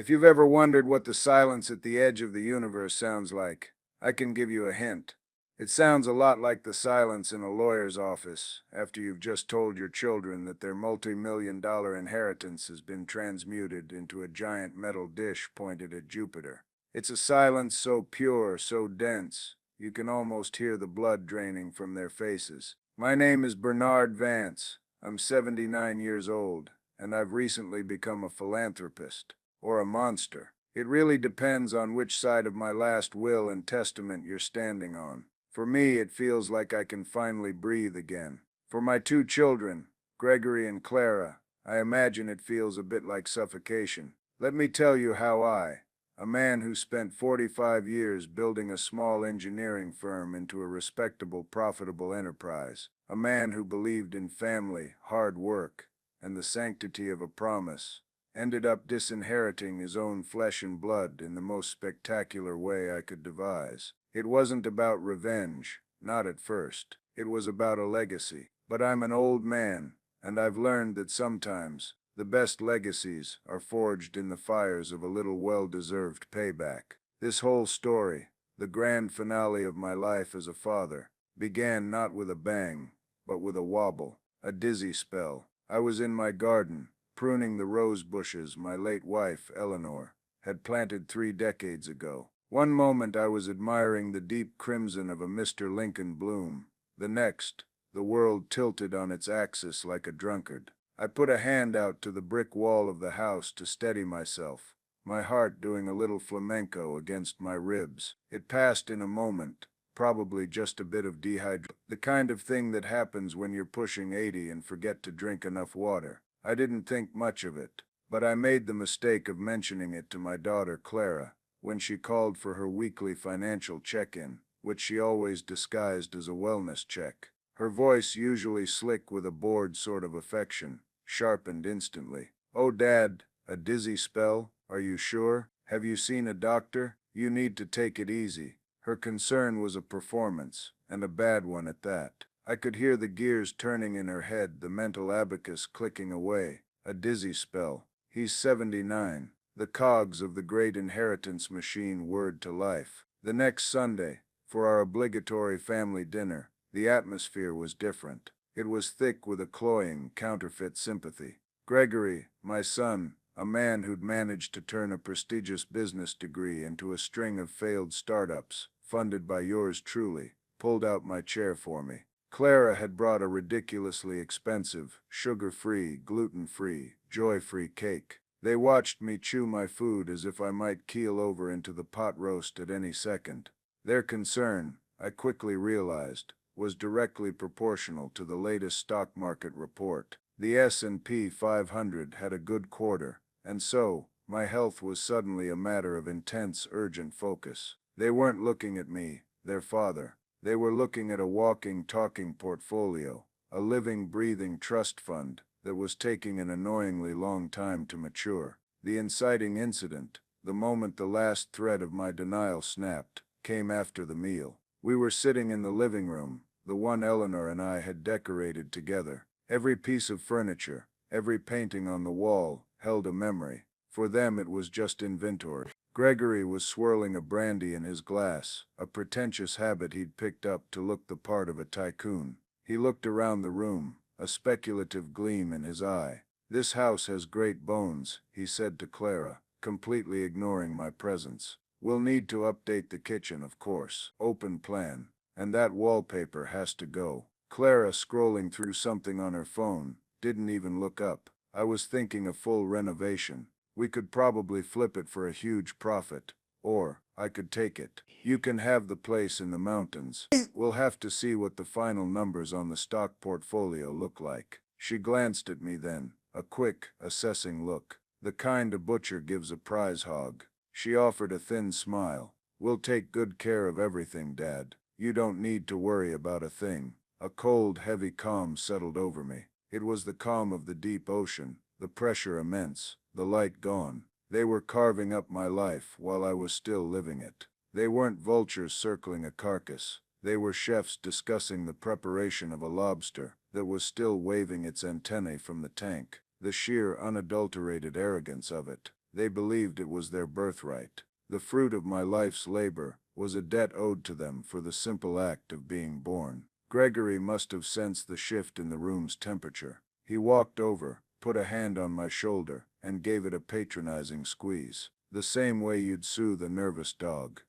If you've ever wondered what the silence at the edge of the universe sounds like, I can give you a hint. It sounds a lot like the silence in a lawyer's office after you've just told your children that their multi-million-dollar inheritance has been transmuted into a giant metal dish pointed at Jupiter. It's a silence so pure, so dense, you can almost hear the blood draining from their faces. My name is Bernard Vance. I'm 79 years old, and I've recently become a philanthropist. Or a monster. It really depends on which side of my last will and testament you're standing on. For me, it feels like I can finally breathe again. For my two children, Gregory and Clara, I imagine it feels a bit like suffocation. Let me tell you how a man who spent 45 years building a small engineering firm into a respectable, profitable enterprise, a man who believed in family, hard work, and the sanctity of a promise, ended up disinheriting his own flesh and blood in the most spectacular way I could devise. It wasn't about revenge, not at first. It was about a legacy. But I'm an old man, and I've learned that sometimes the best legacies are forged in the fires of a little well-deserved payback. This whole story, the grand finale of my life as a father, began not with a bang, but with a wobble, a dizzy spell. I was in my garden, pruning the rose bushes my late wife, Eleanor, had planted 3 decades ago. One moment I was admiring the deep crimson of a Mr. Lincoln bloom. The next, the world tilted on its axis like a drunkard. I put a hand out to the brick wall of the house to steady myself, my heart doing a little flamenco against my ribs. It passed in a moment, probably just a bit of dehydration. The kind of thing that happens when you're pushing 80 and forget to drink enough water. I didn't think much of it, but I made the mistake of mentioning it to my daughter Clara when she called for her weekly financial check-in, which she always disguised as a wellness check. Her voice, usually slick with a bored sort of affection, sharpened instantly. "Oh, Dad, a dizzy spell? Are you sure? Have you seen a doctor? You need to take it easy." Her concern was a performance, and a bad one at that. I could hear the gears turning in her head, the mental abacus clicking away. A dizzy spell. He's 79. The cogs of the great inheritance machine whirred to life. The next Sunday, for our obligatory family dinner, the atmosphere was different. It was thick with a cloying, counterfeit sympathy. Gregory, my son, a man who'd managed to turn a prestigious business degree into a string of failed startups, funded by yours truly, pulled out my chair for me. Clara had brought a ridiculously expensive, sugar-free, gluten-free, joy-free cake. They watched me chew my food as if I might keel over into the pot roast at any second. Their concern, I quickly realized, was directly proportional to the latest stock market report. The S&P 500 had a good quarter, and so, my health was suddenly a matter of intense, urgent focus. They weren't looking at me, their father. They were looking at a walking, talking portfolio, a living, breathing trust fund that was taking an annoyingly long time to mature. The inciting incident, the moment the last thread of my denial snapped, came after the meal. We were sitting in the living room, the one Eleanor and I had decorated together. Every piece of furniture, every painting on the wall, held a memory. For them it was just inventory. Gregory was swirling a brandy in his glass, a pretentious habit he'd picked up to look the part of a tycoon. He looked around the room, a speculative gleam in his eye. "This house has great bones," he said to Clara, completely ignoring my presence. "We'll need to update the kitchen, of course. Open plan. And that wallpaper has to go." Clara, scrolling through something on her phone, didn't even look up. "I was thinking a full renovation. We could probably flip it for a huge profit. Or, I could take it. You can have the place in the mountains. We'll have to see what the final numbers on the stock portfolio look like." She glanced at me then, a quick, assessing look, the kind a butcher gives a prize hog. She offered a thin smile. "We'll take good care of everything, Dad. You don't need to worry about a thing." A cold, heavy calm settled over me. It was the calm of the deep ocean, the pressure immense, the light gone. They were carving up my life while I was still living it. They weren't vultures circling a carcass. They were chefs discussing the preparation of a lobster that was still waving its antennae from the tank. The sheer, unadulterated arrogance of it. They believed it was their birthright. The fruit of my life's labor was a debt owed to them for the simple act of being born. Gregory must have sensed the shift in the room's temperature. He walked over, put a hand on my shoulder, and gave it a patronizing squeeze, the same way you'd soothe a nervous dog.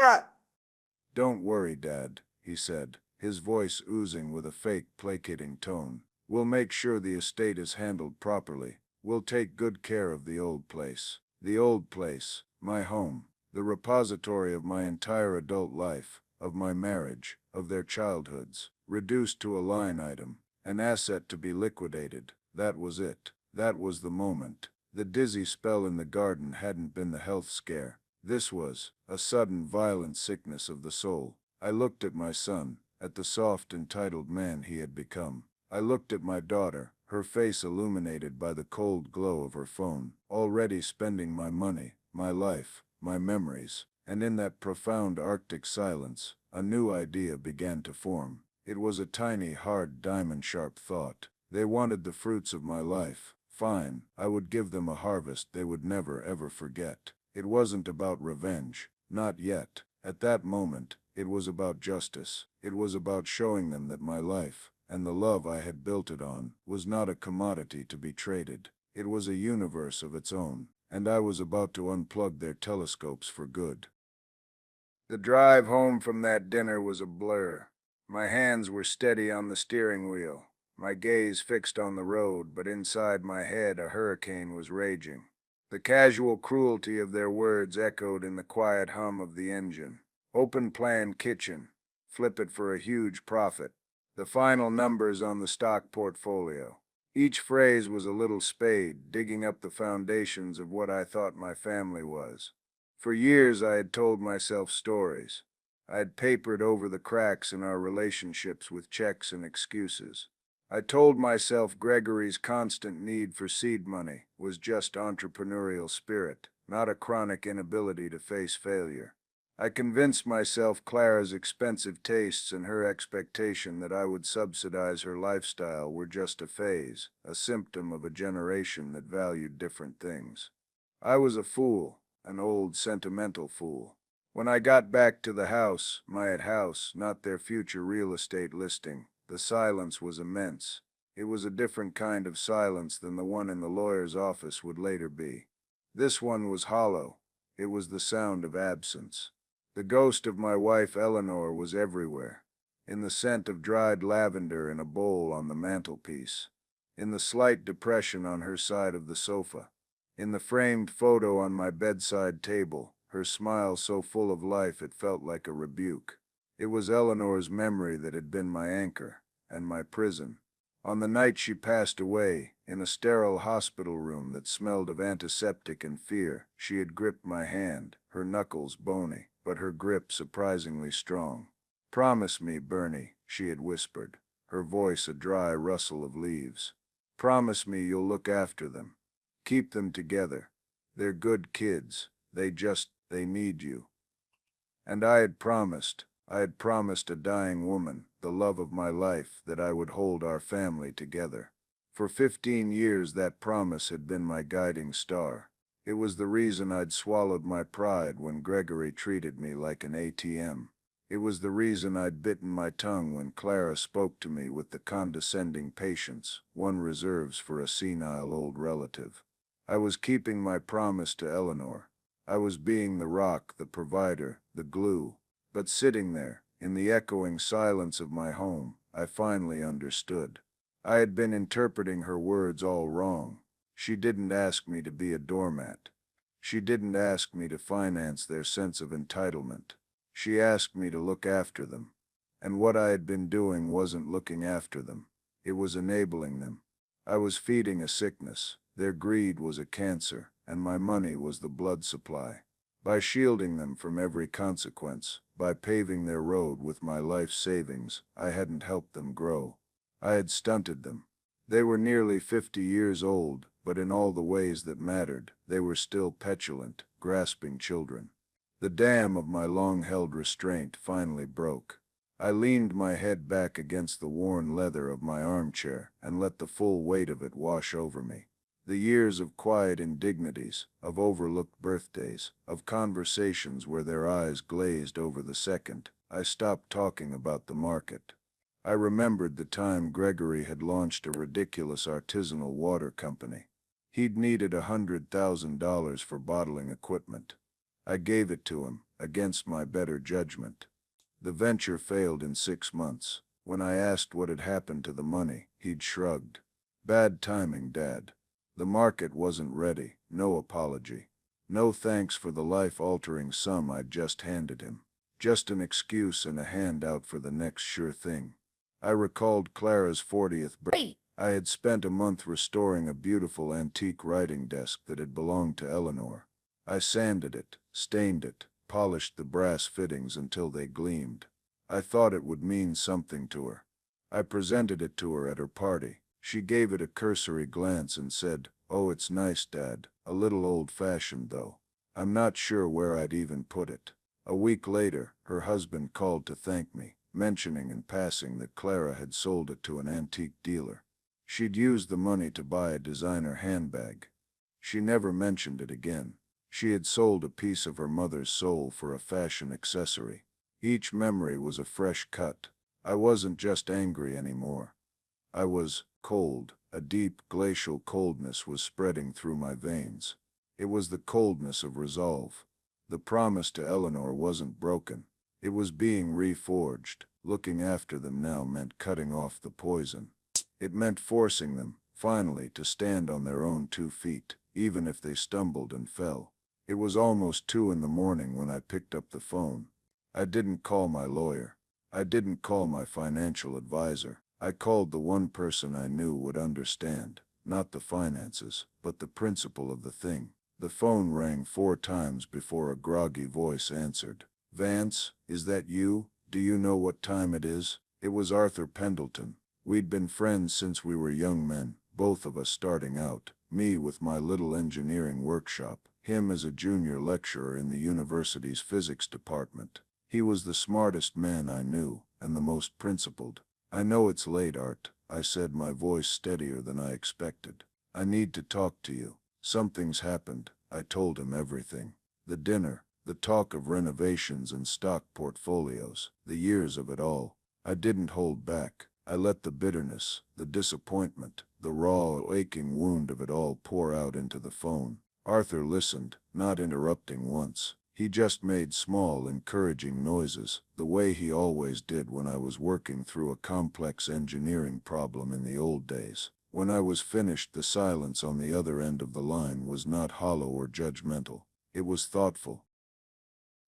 "Don't worry, Dad," he said, his voice oozing with a fake, placating tone. "We'll make sure the estate is handled properly. We'll take good care of the old place." The old place, my home, the repository of my entire adult life, of my marriage, of their childhoods, reduced to a line item, an asset to be liquidated. That was it. That was the moment. The dizzy spell in the garden hadn't been the health scare. This was a sudden violent sickness of the soul. I looked at my son, at the soft entitled man he had become. I looked at my daughter, her face illuminated by the cold glow of her phone, already spending my money, my life, my memories, and in that profound Arctic silence, a new idea began to form. It was a tiny, hard, diamond-sharp thought. They wanted the fruits of my life. Fine, I would give them a harvest they would never ever forget. It wasn't about revenge, not yet. At that moment, it was about justice. It was about showing them that my life, and the love I had built it on, was not a commodity to be traded. It was a universe of its own, and I was about to unplug their telescopes for good. The drive home from that dinner was a blur. My hands were steady on the steering wheel, my gaze fixed on the road, but inside my head a hurricane was raging. The casual cruelty of their words echoed in the quiet hum of the engine. Open plan kitchen. Flip it for a huge profit. The final numbers on the stock portfolio. Each phrase was a little spade, digging up the foundations of what I thought my family was. For years I had told myself stories. I had papered over the cracks in our relationships with checks and excuses. I told myself Gregory's constant need for seed money was just entrepreneurial spirit, not a chronic inability to face failure. I convinced myself Clara's expensive tastes and her expectation that I would subsidize her lifestyle were just a phase, a symptom of a generation that valued different things. I was a fool, an old sentimental fool. When I got back to the house, my house, not their future real estate listing, the silence was immense. It was a different kind of silence than the one in the lawyer's office would later be. This one was hollow. It was the sound of absence. The ghost of my wife Eleanor was everywhere, in the scent of dried lavender in a bowl on the mantelpiece, in the slight depression on her side of the sofa, in the framed photo on my bedside table, her smile so full of life it felt like a rebuke. It was Eleanor's memory that had been my anchor, and my prison. On the night she passed away, in a sterile hospital room that smelled of antiseptic and fear, she had gripped my hand, her knuckles bony, but her grip surprisingly strong. "Promise me, Bernie," she had whispered, her voice a dry rustle of leaves. "Promise me you'll look after them. Keep them together. They're good kids. They need you." And I had promised a dying woman, the love of my life, that I would hold our family together. For 15 years that promise had been my guiding star. It was the reason I'd swallowed my pride when Gregory treated me like an ATM. It was the reason I'd bitten my tongue when Clara spoke to me with the condescending patience one reserves for a senile old relative. I was keeping my promise to Eleanor. I was being the rock, the provider, the glue. But sitting there, in the echoing silence of my home, I finally understood. I had been interpreting her words all wrong. She didn't ask me to be a doormat. She didn't ask me to finance their sense of entitlement. She asked me to look after them. And what I had been doing wasn't looking after them. It was enabling them. I was feeding a sickness. Their greed was a cancer, and my money was the blood supply. By shielding them from every consequence, by paving their road with my life savings, I hadn't helped them grow. I had stunted them. They were nearly 50 years old, but in all the ways that mattered, they were still petulant, grasping children. The dam of my long-held restraint finally broke. I leaned my head back against the worn leather of my armchair and let the full weight of it wash over me. The years of quiet indignities, of overlooked birthdays, of conversations where their eyes glazed over the second I stopped talking about the market. I remembered the time Gregory had launched a ridiculous artisanal water company. He'd needed $100,000 for bottling equipment. I gave it to him, against my better judgment. The venture failed in 6 months. When I asked what had happened to the money, he'd shrugged. Bad timing, Dad. The market wasn't ready, no apology. No thanks for the life-altering sum I'd just handed him. Just an excuse and a handout for the next sure thing. I recalled Clara's 40th birthday. I had spent a month restoring a beautiful antique writing desk that had belonged to Eleanor. I sanded it, stained it, polished the brass fittings until they gleamed. I thought it would mean something to her. I presented it to her at her party. She gave it a cursory glance and said, "Oh, it's nice, Dad. A little old-fashioned, though. I'm not sure where I'd even put it." A week later, her husband called to thank me, mentioning in passing that Clara had sold it to an antique dealer. She'd used the money to buy a designer handbag. She never mentioned it again. She had sold a piece of her mother's soul for a fashion accessory. Each memory was a fresh cut. I wasn't just angry anymore. I was cold. A deep, glacial coldness was spreading through my veins. It was the coldness of resolve. The promise to Eleanor wasn't broken. It was being reforged. Looking after them now meant cutting off the poison. It meant forcing them, finally, to stand on their own 2 feet, even if they stumbled and fell. It was almost 2 in the morning when I picked up the phone. I didn't call my lawyer. I didn't call my financial advisor. I called the one person I knew would understand, not the finances, but the principle of the thing. The phone rang 4 times before a groggy voice answered. "Vance, is that you? Do you know what time it is?" It was Arthur Pendleton. We'd been friends since we were young men, both of us starting out, me with my little engineering workshop, him as a junior lecturer in the university's physics department. He was the smartest man I knew, and the most principled. "I know it's late, Art," I said, my voice steadier than I expected. "I need to talk to you. Something's happened." I told him everything. The dinner, the talk of renovations and stock portfolios, the years of it all. I didn't hold back. I let the bitterness, the disappointment, the raw, aching wound of it all pour out into the phone. Arthur listened, not interrupting once. He just made small, encouraging noises, the way he always did when I was working through a complex engineering problem in the old days. When I was finished, the silence on the other end of the line was not hollow or judgmental. It was thoughtful.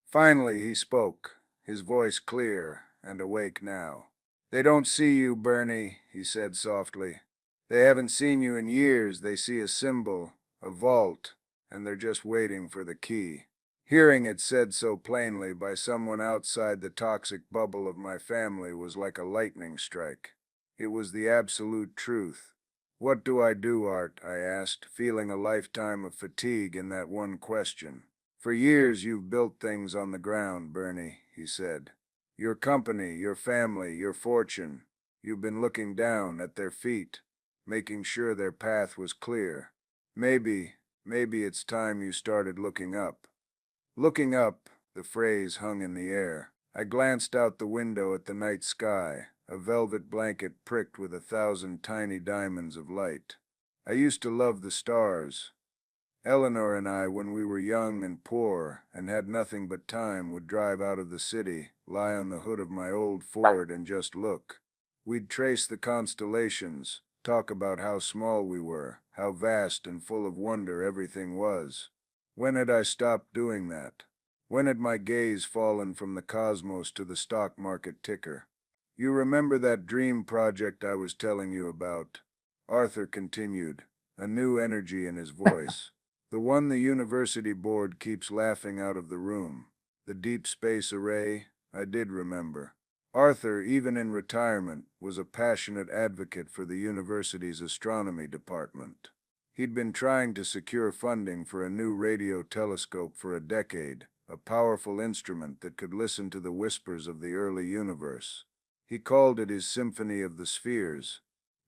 Finally he spoke, his voice clear and awake now. "They don't see you, Bernie," he said softly. "They haven't seen you in years. They see a symbol, a vault, and they're just waiting for the key." Hearing it said so plainly by someone outside the toxic bubble of my family was like a lightning strike. It was the absolute truth. "What do I do, Art?" I asked, feeling a lifetime of fatigue in that one question. "For years you've built things on the ground, Bernie," he said. "Your company, your family, your fortune. You've been looking down at their feet, making sure their path was clear. Maybe it's time you started looking up." Looking up, the phrase hung in the air. I glanced out the window at the night sky, a velvet blanket pricked with 1,000 tiny diamonds of light. I used to love the stars. Eleanor and I, when we were young and poor and had nothing but time, would drive out of the city, lie on the hood of my old Ford and just look. We'd trace the constellations, talk about how small we were, how vast and full of wonder everything was. When had I stopped doing that? When had my gaze fallen from the cosmos to the stock market ticker? "You remember that dream project I was telling you about?" Arthur continued, a new energy in his voice. "The one the university board keeps laughing out of the room. The deep space array?" I did remember. Arthur, even in retirement, was a passionate advocate for the university's astronomy department. He'd been trying to secure funding for a new radio telescope for a decade, a powerful instrument that could listen to the whispers of the early universe. He called it his Symphony of the Spheres.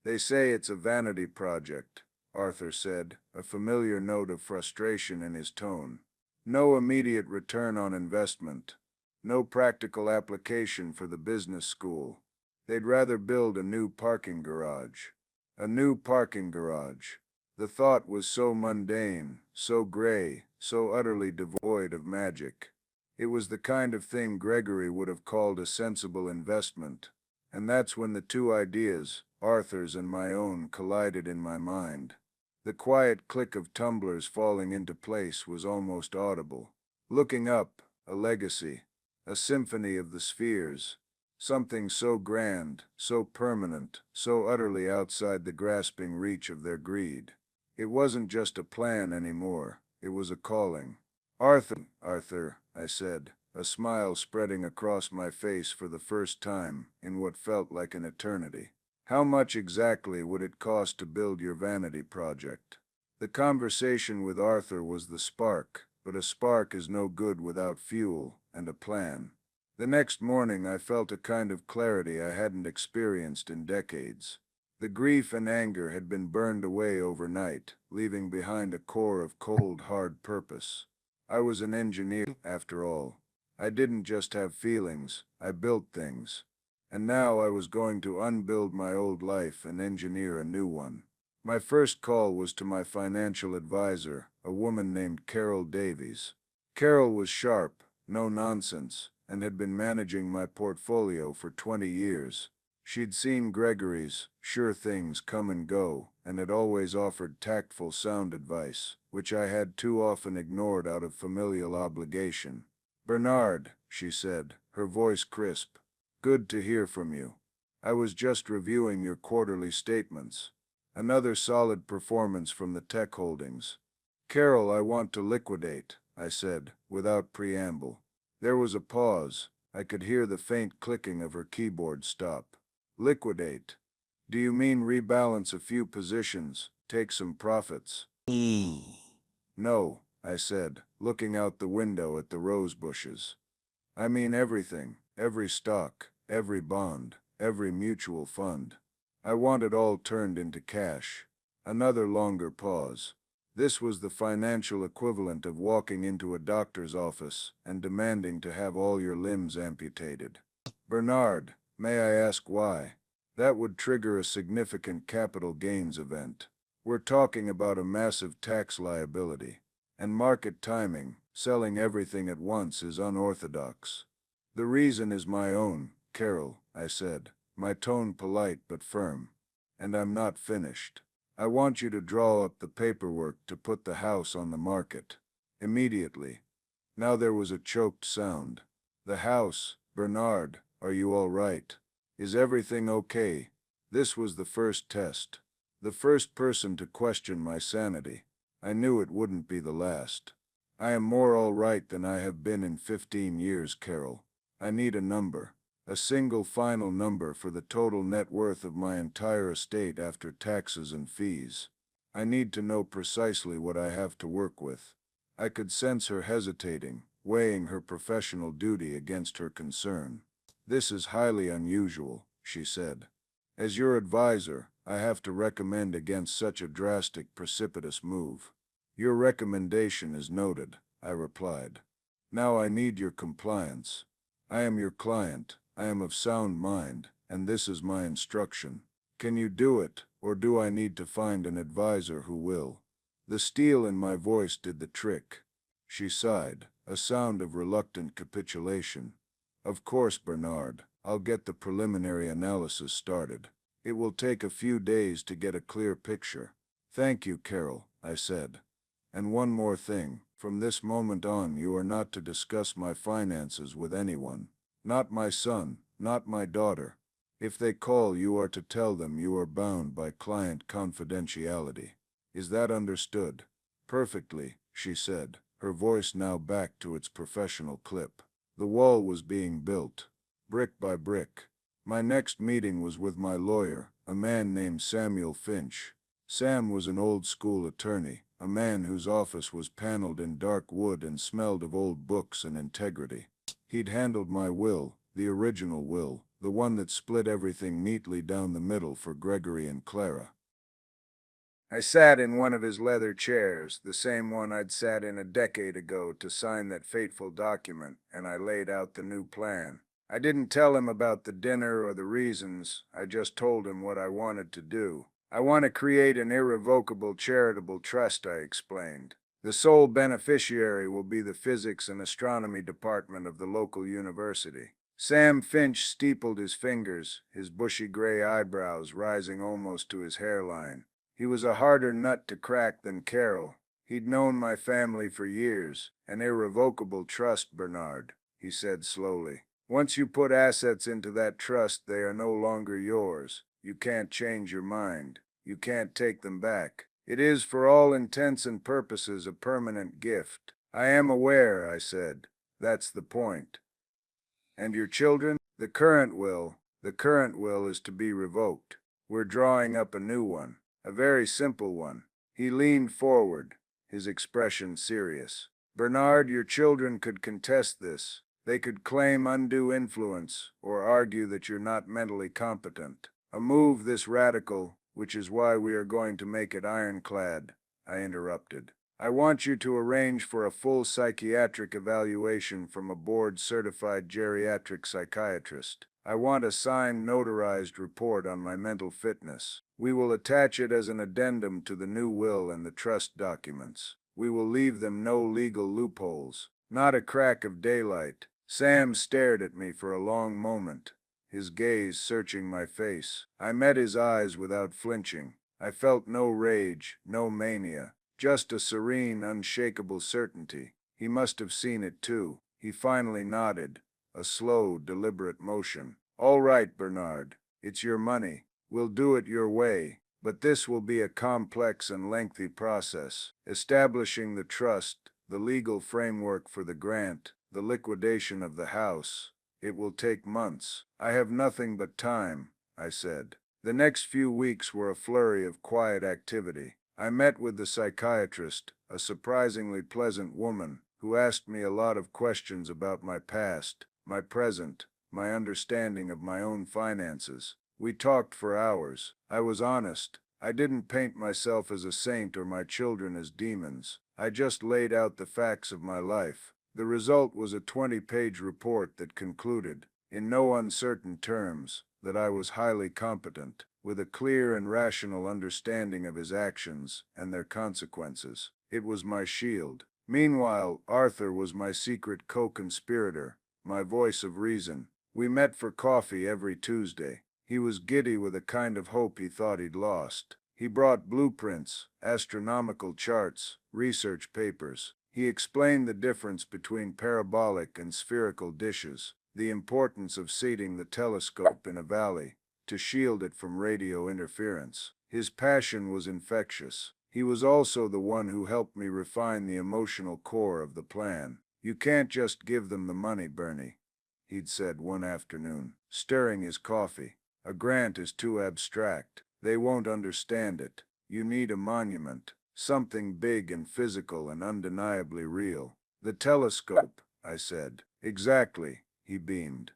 "They say it's a vanity project," Arthur said, a familiar note of frustration in his tone. No immediate return on investment. No practical application for the business school. They'd rather build a new parking garage. A new parking garage. The thought was so mundane, so gray, so utterly devoid of magic. It was the kind of thing Gregory would have called a sensible investment. And that's when the two ideas, Arthur's and my own, collided in my mind. The quiet click of tumblers falling into place was almost audible. Looking up, a legacy, a symphony of the spheres, something so grand, so permanent, so utterly outside the grasping reach of their greed. It wasn't just a plan anymore, it was a calling. Arthur, I said, a smile spreading across my face for the first time in what felt like an eternity. How much exactly would it cost to build your vanity project? The conversation with Arthur was the spark, but a spark is no good without fuel and a plan. The next morning I felt a kind of clarity I hadn't experienced in decades. The grief and anger had been burned away overnight, leaving behind a core of cold, hard purpose. I was an engineer, after all. I didn't just have feelings, I built things. And now I was going to unbuild my old life and engineer a new one. My first call was to my financial advisor, a woman named Carol Davies. Carol was sharp, no nonsense, and had been managing my portfolio for 20 years. She'd seen Gregory's sure things come and go, and had always offered tactful, sound advice, which I had too often ignored out of familial obligation. "Bernard," she said, her voice crisp. "Good to hear from you. I was just reviewing your quarterly statements. Another solid performance from the tech holdings." "Carol, I want to liquidate," I said, without preamble. There was a pause. I could hear the faint clicking of her keyboard stop. "Liquidate? Do you mean rebalance a few positions, take some profits?" "No," I said, looking out the window at the rose bushes. "I mean everything, every stock, every bond, every mutual fund. I want it all turned into cash." Another longer pause. This was the financial equivalent of walking into a doctor's office and demanding to have all your limbs amputated. "Bernard, may I ask why?" "That would trigger a significant capital gains event. We're talking about a massive tax liability. And market timing, selling everything at once, is unorthodox." "The reason is my own, Carol," I said, my tone polite but firm. "And I'm not finished. I want you to draw up the paperwork to put the house on the market. Immediately." Now there was a choked sound. "The house, Bernard, are you all right? Is everything okay?" This was the first test. The first person to question my sanity. I knew it wouldn't be the last. "I am more all right than I have been in 15 years, Carol. I need a number. A single final number for the total net worth of my entire estate after taxes and fees. I need to know precisely what I have to work with." I could sense her hesitating, weighing her professional duty against her concern. "This is highly unusual," she said. "As your advisor, I have to recommend against such a drastic, precipitous move." "Your recommendation is noted," I replied. "Now I need your compliance. I am your client, I am of sound mind, and this is my instruction. Can you do it, or do I need to find an advisor who will?" The steel in my voice did the trick. She sighed, a sound of reluctant capitulation. "Of course, Bernard, I'll get the preliminary analysis started. It will take a few days to get a clear picture." "Thank you, Carol," I said. "And one more thing, from this moment on you are not to discuss my finances with anyone. Not my son, not my daughter. If they call, you are to tell them you are bound by client confidentiality. Is that understood?" "Perfectly," she said, her voice now back to its professional clip. The wall was being built, brick by brick. My next meeting was with my lawyer, a man named Samuel Finch. Sam was an old-school attorney, a man whose office was paneled in dark wood and smelled of old books and integrity. He'd handled my will, the original will, the one that split everything neatly down the middle for Gregory and Clara. I sat in one of his leather chairs, the same one I'd sat in a decade ago to sign that fateful document, and I laid out the new plan. I didn't tell him about the dinner or the reasons, I just told him what I wanted to do. I want to create an irrevocable charitable trust, I explained. The sole beneficiary will be the physics and astronomy department of the local university. Sam Finch steepled his fingers, his bushy gray eyebrows rising almost to his hairline. He was a harder nut to crack than Carol. He'd known my family for years. An irrevocable trust, Bernard, he said slowly. Once you put assets into that trust, they are no longer yours. You can't change your mind. You can't take them back. It is, for all intents and purposes, a permanent gift. I am aware, I said. That's the point. And your children? The current will. The current will is to be revoked. We're drawing up a new one. A very simple one. He leaned forward, his expression serious. Bernard, your children could contest this. They could claim undue influence or argue that you're not mentally competent. A move this radical, which is why we are going to make it ironclad, I interrupted. I want you to arrange for a full psychiatric evaluation from a board-certified geriatric psychiatrist. I want a signed, notarized report on my mental fitness. We will attach it as an addendum to the new will and the trust documents. We will leave them no legal loopholes, not a crack of daylight. Sam stared at me for a long moment, his gaze searching my face. I met his eyes without flinching. I felt no rage, no mania. Just a serene, unshakable certainty. He must have seen it too. He finally nodded, a slow, deliberate motion. All right, Bernard. It's your money. We'll do it your way. But this will be a complex and lengthy process. Establishing the trust, the legal framework for the grant, the liquidation of the house. It will take months. I have nothing but time, I said. The next few weeks were a flurry of quiet activity. I met with the psychiatrist, a surprisingly pleasant woman, who asked me a lot of questions about my past, my present, my understanding of my own finances. We talked for hours. I was honest. I didn't paint myself as a saint or my children as demons. I just laid out the facts of my life. The result was a 20-page report that concluded, in no uncertain terms, that I was highly competent, with a clear and rational understanding of his actions and their consequences. It was my shield. Meanwhile, Arthur was my secret co-conspirator, my voice of reason. We met for coffee every Tuesday. He was giddy with a kind of hope he thought he'd lost. He brought blueprints, astronomical charts, research papers. He explained the difference between parabolic and spherical dishes, the importance of seating the telescope in a valley to shield it from radio interference. His passion was infectious. He was also the one who helped me refine the emotional core of the plan. You can't just give them the money, Bernie, he'd said one afternoon, stirring his coffee. A grant is too abstract. They won't understand it. You need a monument, something big and physical and undeniably real. The telescope, I said. Exactly, he beamed.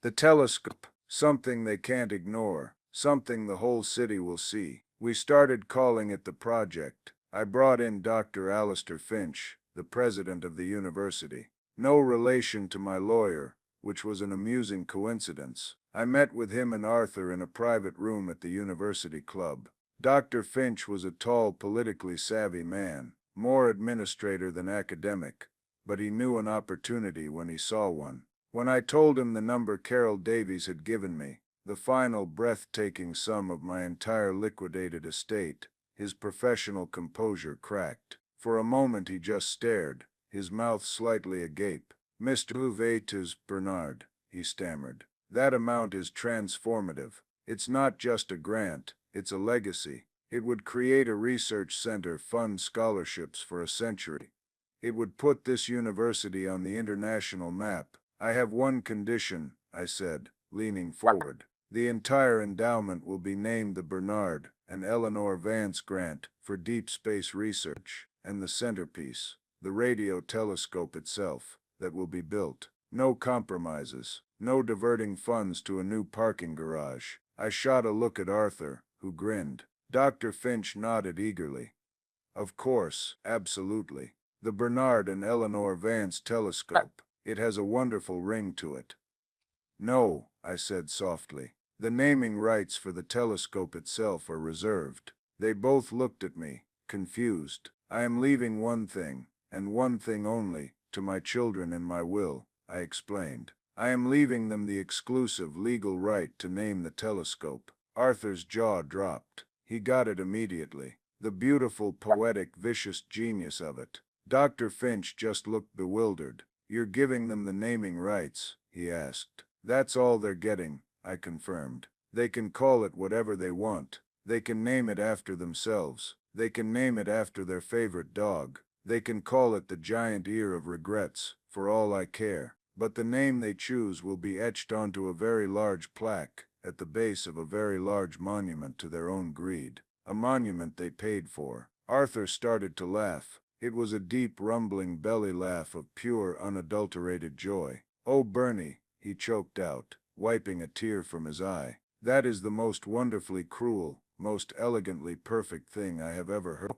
The telescope. Something they can't ignore, something the whole city will see. We started calling it the project. I brought in Dr. Alistair Finch, the president of the university. No relation to my lawyer, which was an amusing coincidence. I met with him and Arthur in a private room at the university club. Dr. Finch was a tall, politically savvy man, more administrator than academic, but he knew an opportunity when he saw one. When I told him the number Carol Davies had given me, the final breathtaking sum of my entire liquidated estate, his professional composure cracked. For a moment he just stared, his mouth slightly agape. Mr. Louvetus, Bernard, he stammered. That amount is transformative. It's not just a grant, it's a legacy. It would create a research center, fund scholarships for a century. It would put this university on the international map. I have one condition, I said, leaning forward. The entire endowment will be named the Bernard and Eleanor Vance Grant for deep space research, and the centerpiece, the radio telescope itself, that will be built. No compromises, no diverting funds to a new parking garage. I shot a look at Arthur, who grinned. Dr. Finch nodded eagerly. Of course, absolutely. The Bernard and Eleanor Vance telescope. It has a wonderful ring to it. No, I said softly. The naming rights for the telescope itself are reserved. They both looked at me, confused. I am leaving one thing, and one thing only, to my children in my will, I explained. I am leaving them the exclusive legal right to name the telescope. Arthur's jaw dropped. He got it immediately. The beautiful, poetic, vicious genius of it. Dr. Finch just looked bewildered. You're giving them the naming rights? He asked. That's all they're getting, I confirmed. They can call it whatever they want. They can name it after themselves. They can name it after their favorite dog. They can call it the giant ear of regrets, for all I care. But the name they choose will be etched onto a very large plaque at the base of a very large monument to their own greed. A monument they paid for. Arthur started to laugh. It was a deep, rumbling belly laugh of pure, unadulterated joy. Oh, Bernie, he choked out, wiping a tear from his eye. That is the most wonderfully cruel, most elegantly perfect thing I have ever heard.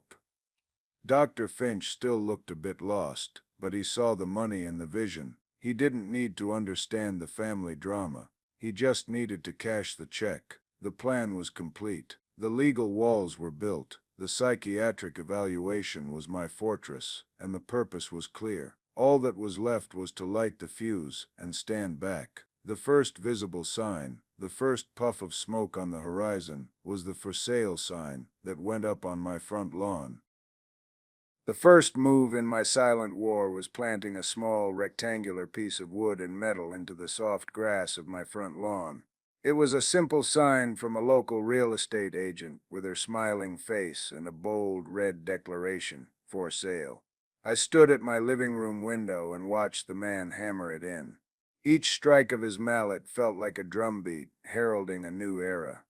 Dr. Finch still looked a bit lost, but he saw the money and the vision. He didn't need to understand the family drama. He just needed to cash the check. The plan was complete. The legal walls were built. The psychiatric evaluation was my fortress, and the purpose was clear. All that was left was to light the fuse and stand back. The first visible sign, the first puff of smoke on the horizon, was the for sale sign that went up on my front lawn. The first move in my silent war was planting a small rectangular piece of wood and metal into the soft grass of my front lawn. It was a simple sign from a local real estate agent with her smiling face and a bold red declaration, "For sale." I stood at my living room window and watched the man hammer it in. Each strike of his mallet felt like a drumbeat, heralding a new era.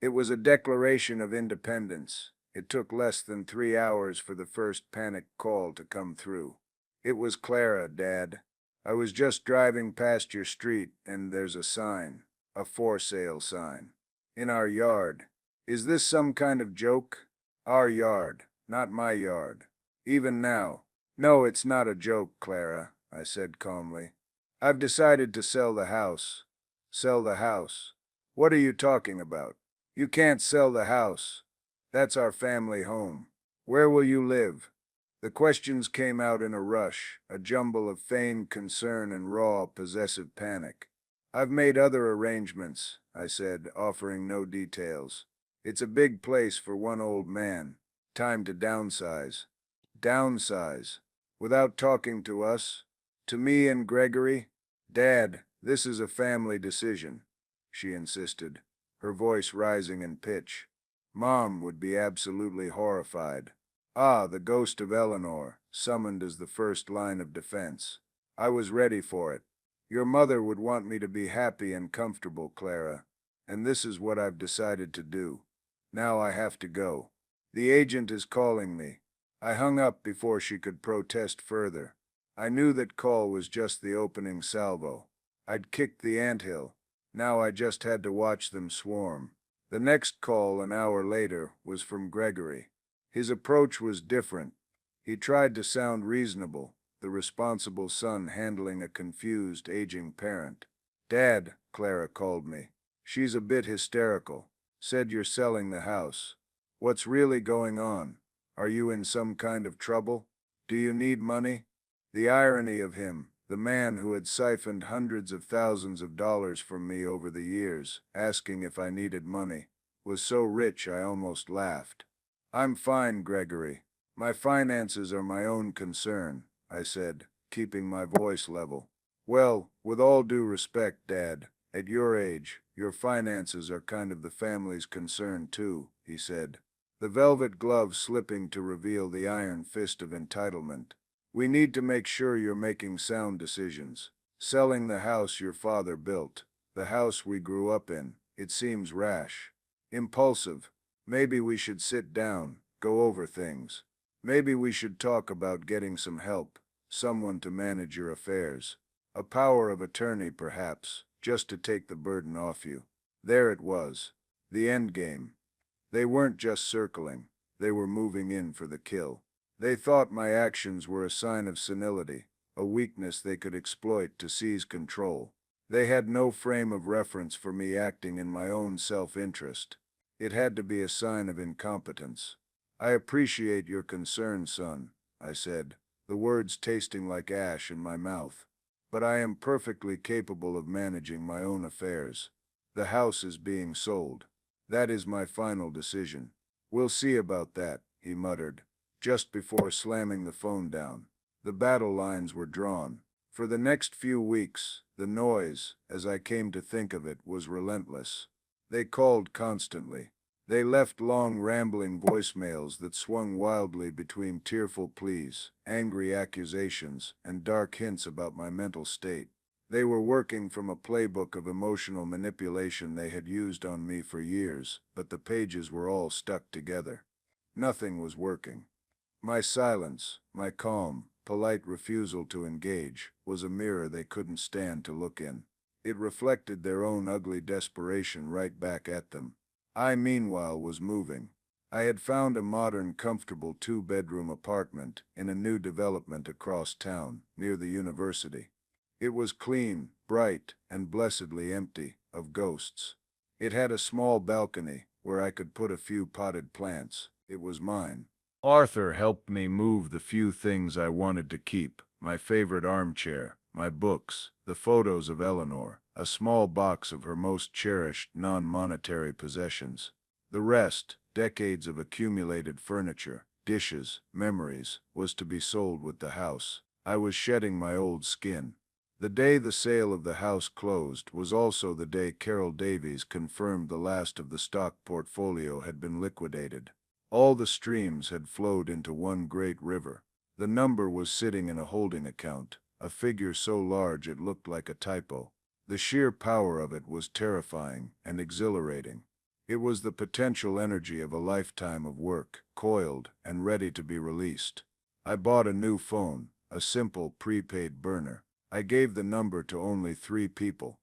It was a declaration of independence. It took less than 3 hours for the first panic call to come through. It was Clara, Dad. I was just driving past your street, and there's a sign. A for sale sign. In our yard. Is this some kind of joke? Our yard, not my yard. Even now. No, it's not a joke, Clara, I said calmly. I've decided to sell the house. Sell the house? What are you talking about? You can't sell the house. That's our family home. Where will you live? The questions came out in a rush, a jumble of feigned concern and raw, possessive panic. I've made other arrangements, I said, offering no details. It's a big place for one old man. Time to downsize. Downsize? Without talking to us? To me and Gregory? Dad, this is a family decision, she insisted, her voice rising in pitch. Mom would be absolutely horrified. Ah, the ghost of Eleanor, summoned as the first line of defense. I was ready for it. Your mother would want me to be happy and comfortable, Clara, and this is what I've decided to do. Now I have to go. The agent is calling me. I hung up before she could protest further. I knew that call was just the opening salvo. I'd kicked the anthill. Now I just had to watch them swarm. The next call, an hour later, was from Gregory. His approach was different. He tried to sound reasonable, the responsible son handling a confused, aging parent. Dad, Clara called me. She's a bit hysterical. Said you're selling the house. What's really going on? Are you in some kind of trouble? Do you need money? The irony of him, the man who had siphoned hundreds of thousands of dollars from me over the years, asking if I needed money, was so rich I almost laughed. I'm fine, Gregory. My finances are my own concern, I said, keeping my voice level. Well, with all due respect, Dad, at your age, your finances are kind of the family's concern too, he said, the velvet glove slipping to reveal the iron fist of entitlement. We need to make sure you're making sound decisions. Selling the house your father built, the house we grew up in, it seems rash. Impulsive. Maybe we should sit down, go over things. Maybe we should talk about getting some help, someone to manage your affairs. A power of attorney, perhaps, just to take the burden off you. There it was. The end game. They weren't just circling, they were moving in for the kill. They thought my actions were a sign of senility, a weakness they could exploit to seize control. They had no frame of reference for me acting in my own self-interest. It had to be a sign of incompetence. "I appreciate your concern, son," I said, the words tasting like ash in my mouth. "But I am perfectly capable of managing my own affairs. The house is being sold. That is my final decision." "We'll see about that," he muttered, just before slamming the phone down. The battle lines were drawn. For the next few weeks, the noise, as I came to think of it, was relentless. They called constantly. They left long rambling voicemails that swung wildly between tearful pleas, angry accusations, and dark hints about my mental state. They were working from a playbook of emotional manipulation they had used on me for years, but the pages were all stuck together. Nothing was working. My silence, my calm, polite refusal to engage, was a mirror they couldn't stand to look in. It reflected their own ugly desperation right back at them. I, meanwhile, was moving. I had found a modern, comfortable two-bedroom apartment in a new development across town, near the university. It was clean, bright, and blessedly empty of ghosts. It had a small balcony where I could put a few potted plants. It was mine. Arthur helped me move the few things I wanted to keep: my favorite armchair, my books, the photos of Eleanor, a small box of her most cherished non-monetary possessions. The rest, decades of accumulated furniture, dishes, memories, was to be sold with the house. I was shedding my old skin. The day the sale of the house closed was also the day Carol Davies confirmed the last of the stock portfolio had been liquidated. All the streams had flowed into one great river. The number was sitting in a holding account, a figure so large it looked like a typo. The sheer power of it was terrifying and exhilarating. It was the potential energy of a lifetime of work, coiled and ready to be released. I bought a new phone, a simple prepaid burner. I gave the number to only 3 people: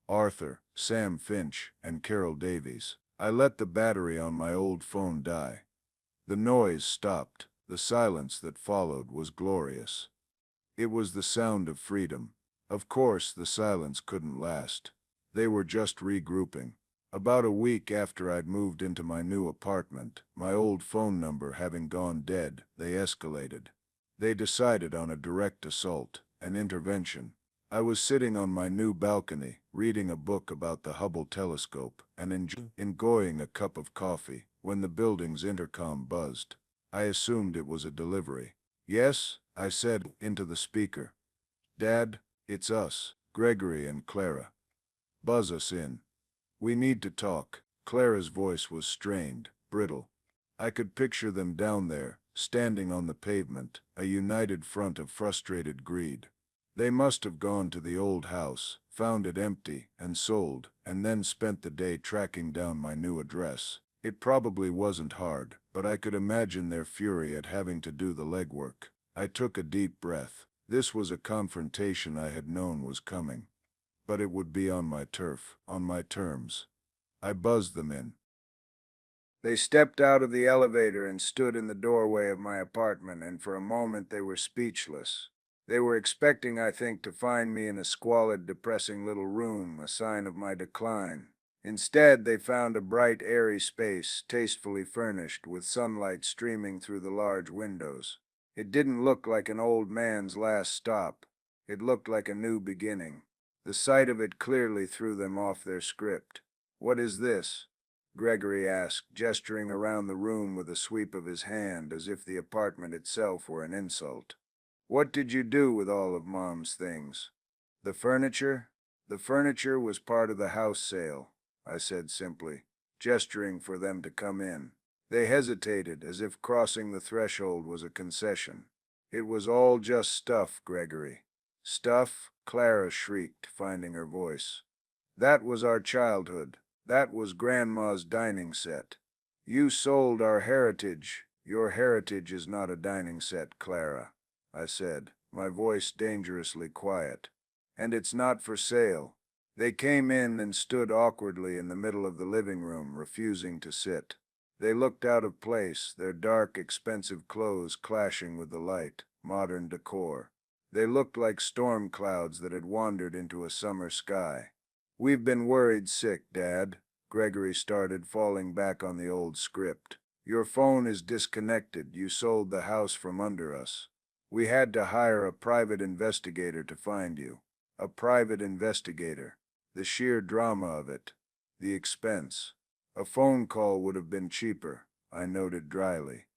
Arthur, Sam Finch, and Carol Davies. I let the battery on my old phone die. The noise stopped. The silence that followed was glorious. It was the sound of freedom. Of course, the silence couldn't last. They were just regrouping. About a week after I'd moved into my new apartment, my old phone number having gone dead, they escalated. They decided on a direct assault, an intervention. I was sitting on my new balcony, reading a book about the Hubble telescope, and enjoying a cup of coffee, when the building's intercom buzzed. I assumed it was a delivery. "Yes," I said into the speaker. "Dad, it's us, Gregory and Clara. Buzz us in. We need to talk." Clara's voice was strained, brittle. I could picture them down there, standing on the pavement, a united front of frustrated greed. They must have gone to the old house, found it empty, and sold, and then spent the day tracking down my new address. It probably wasn't hard, but I could imagine their fury at having to do the legwork. I took a deep breath. This was a confrontation I had known was coming. But it would be on my turf, on my terms. I buzzed them in. They stepped out of the elevator and stood in the doorway of my apartment, and for a moment they were speechless. They were expecting, I think, to find me in a squalid, depressing little room, a sign of my decline. Instead, they found a bright, airy space, tastefully furnished, with sunlight streaming through the large windows. It didn't look like an old man's last stop. It looked like a new beginning. The sight of it clearly threw them off their script. "What is this?" Gregory asked, gesturing around the room with a sweep of his hand as if the apartment itself were an insult. "What did you do with all of Mom's things?" "The furniture?" "The furniture was part of the house sale," I said simply, gesturing for them to come in. They hesitated, as if crossing the threshold was a concession. "It was all just stuff, Gregory." "Stuff?" Clara shrieked, finding her voice. "That was our childhood. That was Grandma's dining set. You sold our heritage." "Your heritage is not a dining set, Clara," I said, my voice dangerously quiet. "And it's not for sale." They came in and stood awkwardly in the middle of the living room, refusing to sit. They looked out of place, their dark, expensive clothes clashing with the light, modern decor. They looked like storm clouds that had wandered into a summer sky. "We've been worried sick, Dad," Gregory started, falling back on the old script. "Your phone is disconnected. You sold the house from under us. We had to hire a private investigator to find you." A private investigator. The sheer drama of it. The expense. "A phone call would have been cheaper," I noted dryly.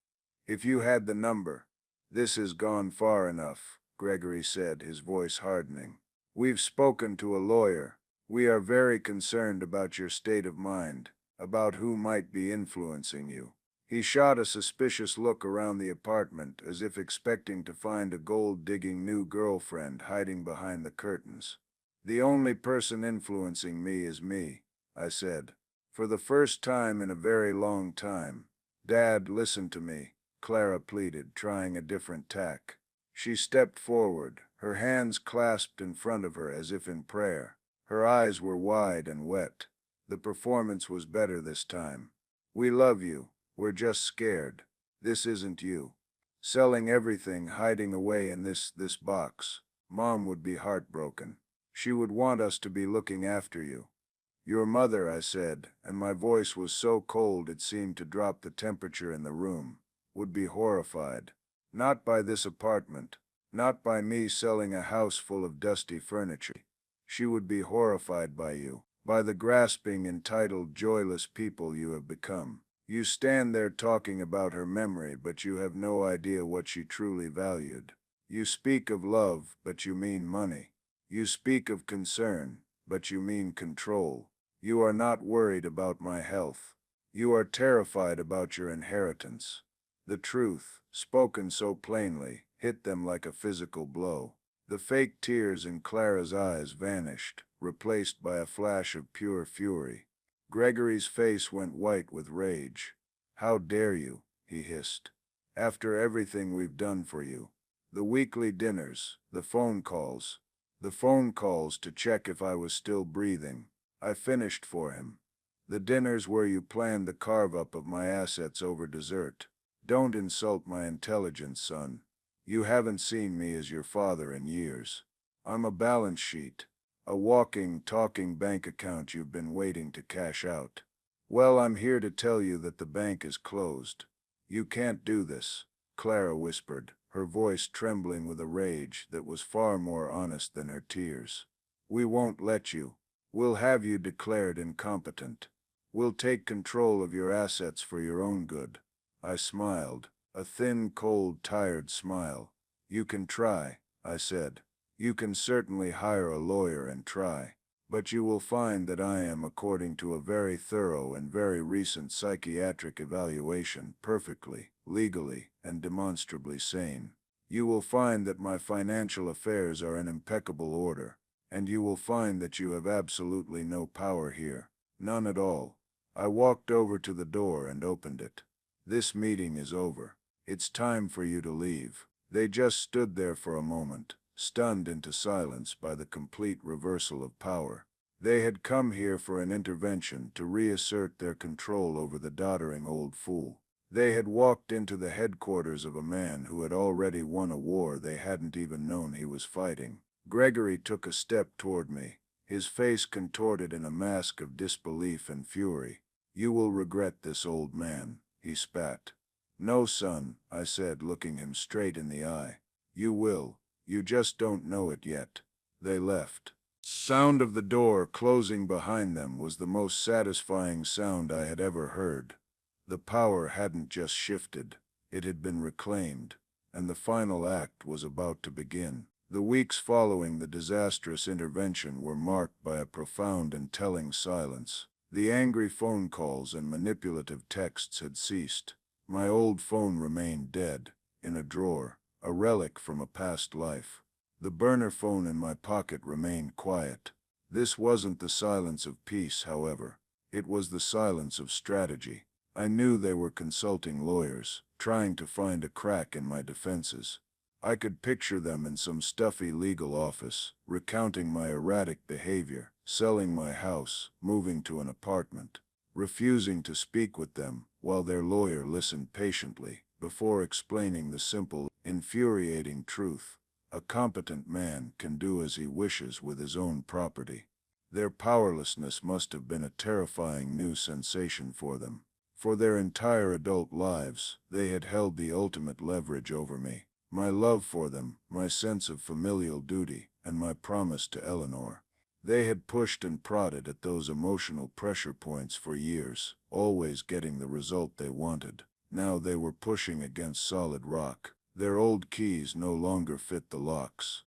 "If you had the number." "This has gone far enough," Gregory said, his voice hardening. "We've spoken to a lawyer. We are very concerned about your state of mind, about who might be influencing you." He shot a suspicious look around the apartment, as if expecting to find a gold-digging new girlfriend hiding behind the curtains. "The only person influencing me is me," I said. "For the first time in a very long time." "Dad, listen to me," Clara pleaded, trying a different tack. She stepped forward, her hands clasped in front of her as if in prayer. Her eyes were wide and wet. The performance was better this time. "We love you. We're just scared. This isn't you. Selling everything, hiding away in this box. Mom would be heartbroken. She would want us to be looking after you." "Your mother," I said, and my voice was so cold it seemed to drop the temperature in the room, "would be horrified. Not by this apartment. Not by me selling a house full of dusty furniture. She would be horrified by you. By the grasping, entitled, joyless people you have become. You stand there talking about her memory, but you have no idea what she truly valued. You speak of love, but you mean money. You speak of concern, but you mean control. You are not worried about my health. You are terrified about your inheritance." The truth, spoken so plainly, hit them like a physical blow. The fake tears in Clara's eyes vanished, replaced by a flash of pure fury. Gregory's face went white with rage. "How dare you?" he hissed. "After everything we've done for you. The weekly dinners, the phone calls to check if I was still breathing. I finished for him. The dinners where you planned the carve-up of my assets over dessert. Don't insult my intelligence, son. You haven't seen me as your father in years. I'm a balance sheet. A walking, talking bank account you've been waiting to cash out. Well, I'm here to tell you that the bank is closed. You can't do this," Clara whispered, her voice trembling with a rage that was far more honest than her tears. "We won't let you. We'll have you declared incompetent. We'll take control of your assets for your own good." I smiled, a thin, cold, tired smile. "You can try," I said. "You can certainly hire a lawyer and try. But you will find that I am, according to a very thorough and very recent psychiatric evaluation, perfectly, legally, and demonstrably sane. You will find that my financial affairs are in impeccable order, and you will find that you have absolutely no power here. None at all." I walked over to the door and opened it. "This meeting is over. It's time for you to leave." They just stood there for a moment, stunned into silence by the complete reversal of power. They had come here for an intervention to reassert their control over the doddering old fool. They had walked into the headquarters of a man who had already won a war they hadn't even known he was fighting. Gregory took a step toward me, his face contorted in a mask of disbelief and fury. "You will regret this, old man," he spat. "No, son," I said, looking him straight in the eye. "You will. You just don't know it yet." They left. Sound of the door closing behind them was the most satisfying sound I had ever heard. The power hadn't just shifted, it had been reclaimed, and the final act was about to begin. The weeks following the disastrous intervention were marked by a profound and telling silence. The angry phone calls and manipulative texts had ceased. My old phone remained dead, in a drawer, a relic from a past life. The burner phone in my pocket remained quiet. This wasn't the silence of peace, however. It was the silence of strategy. I knew they were consulting lawyers, trying to find a crack in my defenses. I could picture them in some stuffy legal office, recounting my erratic behavior, selling my house, moving to an apartment, refusing to speak with them, while their lawyer listened patiently before explaining the simple, infuriating truth. A competent man can do as he wishes with his own property. Their powerlessness must have been a terrifying new sensation for them. For their entire adult lives, they had held the ultimate leverage over me. My love for them, my sense of familial duty, and my promise to Eleanor. They had pushed and prodded at those emotional pressure points for years, always getting the result they wanted. Now they were pushing against solid rock. Their old keys no longer fit the locks.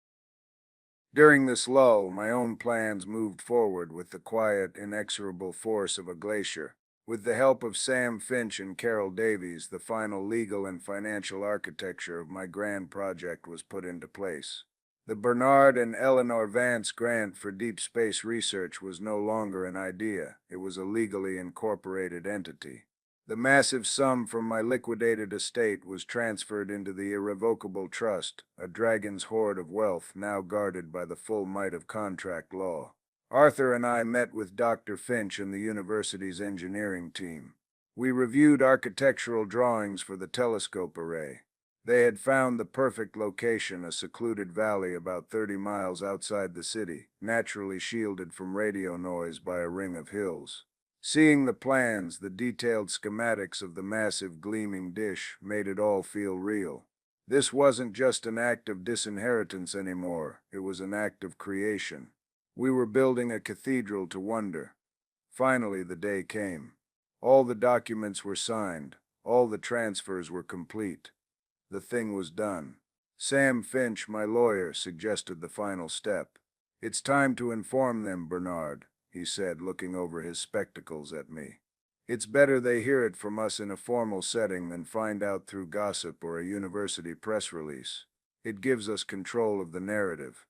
During this lull, my own plans moved forward with the quiet, inexorable force of a glacier. With the help of Sam Finch and Carol Davies, the final legal and financial architecture of my grand project was put into place. The Bernard and Eleanor Vance grant for deep space research was no longer an idea, it was a legally incorporated entity. The massive sum from my liquidated estate was transferred into the irrevocable trust, a dragon's hoard of wealth now guarded by the full might of contract law. Arthur and I met with Dr. Finch and the university's engineering team. We reviewed architectural drawings for the telescope array. They had found the perfect location, a secluded valley about 30 miles outside the city, naturally shielded from radio noise by a ring of hills. Seeing the plans, the detailed schematics of the massive gleaming dish made it all feel real. This wasn't just an act of disinheritance anymore, it was an act of creation. We were building a cathedral to wonder. Finally, the day came. All the documents were signed, all the transfers were complete. The thing was done. Sam Finch, my lawyer, suggested the final step. "It's time to inform them, Bernard," he said, looking over his spectacles at me. "It's better they hear it from us in a formal setting than find out through gossip or a university press release. It gives us control of the narrative."